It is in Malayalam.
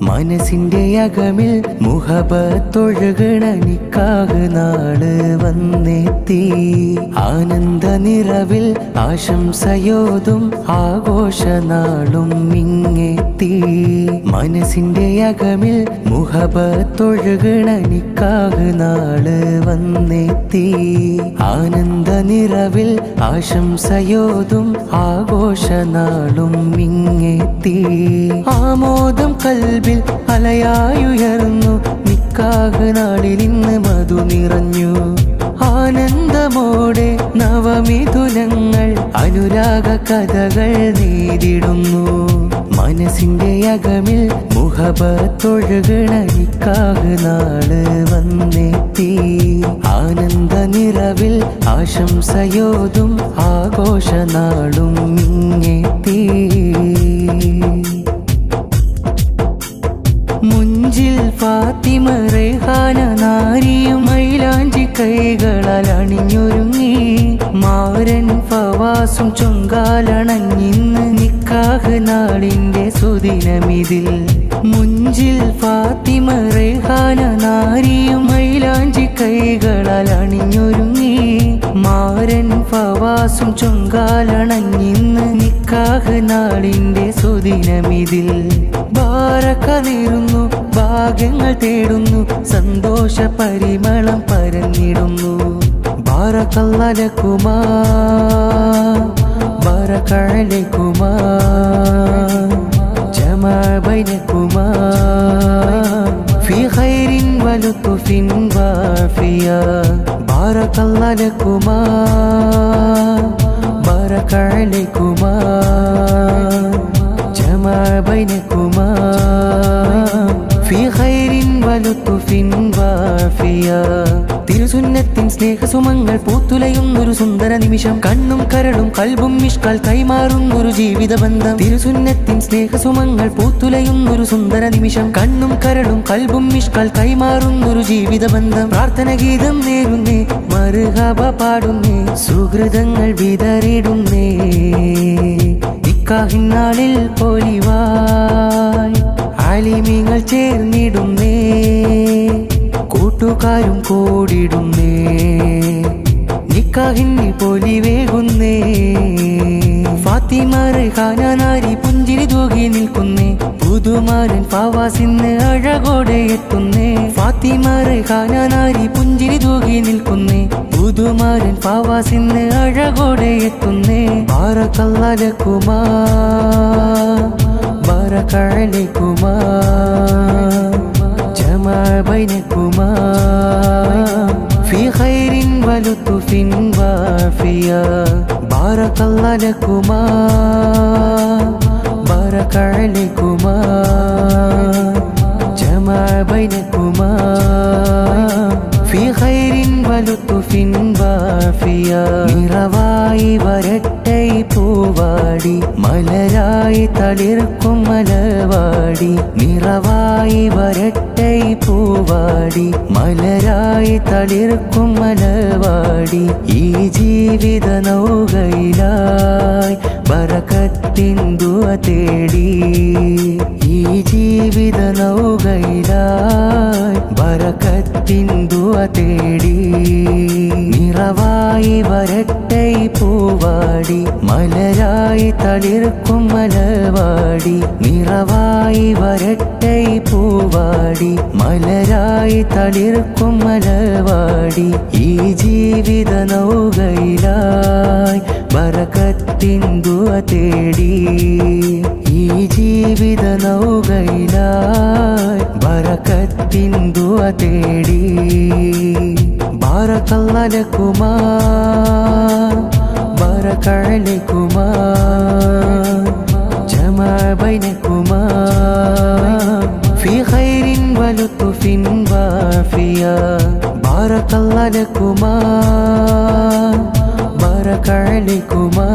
മനസ്സിന്റെ അകമിൽ മുഹബത്തൊഴുകണ നിക്കാഹ് നാള് വന്നെത്തി. ആനന്ദ നിറവിൽ ആശംസയോതും ആഘോഷനാളും ഇങ്ങെത്തി. മനസ്സിന്റെ അകമിൽ മുഹബത്തൊഴുകണ നിക്കാഹ് നാള് വന്നെത്തി. ആനന്ദ നിറവിൽ ആശംസയോതും ആഘോഷനാളും ഇങ്ങെത്തി. ആമോദം കൽബിൽ അലയായുയർന്നു. നിക്കാഹ് നാളിൽ ഇന്ന് മധു നിറഞ്ഞു. ആനന്ദമോടെ നവമിഥുനങ്ങൾ അനുരാഗ കഥകൾ നേരിടുന്നു. മനസ്സിന്റെ അകമിൽ മുഹബത്തൊഴുകണ നിക്കാഹ് നാള് വന്നെത്തി. ആനന്ദ നിറവിൽ ആശംസയോതും ആഘോഷനാളും ഇങ്ങെത്തി. മുഞ്ചിൽ ഫാത്തിമ റേഹാന നാരിയും മൈലാഞ്ചി കൈകളാൽ അണിഞ്ഞൊരുങ്ങി. മാരൻ ഫവാസും ചൊങ്കാലണഞ്ഞിന്ന് നിക്കാഹ് നാളിന്റെ സുദിനമിതിൽ. മുഞ്ചിൽ ഫാത്തിമ റേഹാന നാരിയും മൈലാഞ്ചി കൈകളാൽ അണിഞ്ഞൊരുങ്ങി. മാരൻ ഫവാസും ചൊങ്കാലണഞ്ഞിന്ന് നിക്കാഹ് നാളിന്റെ സുദിനമിതിൽ. ബാരക്കതിരുന്നു ഭാഗ്യങ്ങൾ തേടുന്നു. സന്തോഷ പരിമളം പരന്നിടുന്നു. ബാരക്കല്ലലകുമാ ബാരക്കഅലൈകുമാ ജമാ ബൈനകുമാ ഫീ ഖൈരിൻ വലുത്ഫിൻ വാഫിയ. ബാരക്കല്ലലകുമാ ബാരക്കഅലൈകുമാ ജമാ ബൈനകുമാ ഫീ ഖൈരിൻ വലുത്ഫിൻ വാഫിയ. തിരുസുന്നത്തിൻ സ്നേഹസുമങ്ങൾ പൂത്തുലയുന്നൊരു സുന്ദര നിമിഷം. കണ്ണും കരളും കൽബും മിഷ്കാൽ കൈമാറുന്നൊരു ജീവിത ബന്ധം. തിരുസുന്നത്തിൻ സ്നേഹസുമങ്ങൾ പൂത്തുലയുന്നൊരു സുന്ദര നിമിഷം. കണ്ണും കരളും കൽബും മിഷ്കാൽ കൈമാറുന്നൊരു ജീവിത ബന്ധം. പ്രാർത്ഥന ഗീതം നേരുന്നേ, മർഹബ പാടുന്നേ, സുഹൃതങ്ങൾ വിതറിടുന്നേ. നിക്കാഹിൻ നാളിൽ പൊലിവായി ആലിമീങ്ങൾ ചേർന്നിടുന്നേ. കൂട്ടുകാരും കൂടിടുന്നേ. നിക്കാഹിന് പൊലിവേകുന്നേ. ഫാത്തിമ റേഹാന നാരി പുഞ്ചിരി തൂകി നിൽക്കുന്നേ. പുതുമാരൻ ഫവാസിന്ന് അഴകോടെ എത്തുന്നേ. ഫാത്തിമ റേഹാന നാരി പുഞ്ചിരി തൂകി നിൽക്കുന്നേ. പുതുമാരൻ ഫവാസിന്ന് അഴകോടെ എത്തുന്നേ. ബാരക്കല്ലലകുമാ ബാരക്കഅലൈകുമാ ജമാ ബൈനകുമാ ഫീ ഖൈരിൻ വലുത്ഫിൻ വാഫിയ. ബാരക്കല്ലലകുമാ ബാരക്കഅലൈകുമാ ജമാ ബൈനകുമാ ഫീ ഖൈരിൻ വലുത്ഫിൻ വാഫിയ. നിറവായി വരട്ടെ പൂവാടി, മലരായി തളിർക്കും മലവാടി. നിറവായി വരട്ടെ പൂവാടി, മലരായി തളിർക്കും മലവാടി. ഈ ജീവിത നൗകയിലായി ബറക്കത്തിൻ ദുആ തേടി. ഈ ജീവിത നൗകയിലായി ബറക്കത്തിൻ ദുആ തേടി. നിറവായി വരട്ടെ പൂവാടി, മലരായി തളിർക്കും മലവാടി. നിറവായി വരട്ടെ പൂവാടി, മലരായി തളിർക്കും മലവാടി. ഈ ജീവിത നൗകയിലായി ബറക്കത്തിൻ ദുആ തേടി. ഈ ജീവിത നൗകയിലായി ബറക്കത്തിൻ ദുആ തേടി. ബാരക്കല്ലലകുമാ ബാരക്കഅലൈകുമാ ജമാ ബൈനകുമാ ഫീ ഖൈരിൻ വലുത്ഫിൻ വാഫിയ. ബാരക്കല്ലലകുമാ ബാരക്കഅലൈകുമാ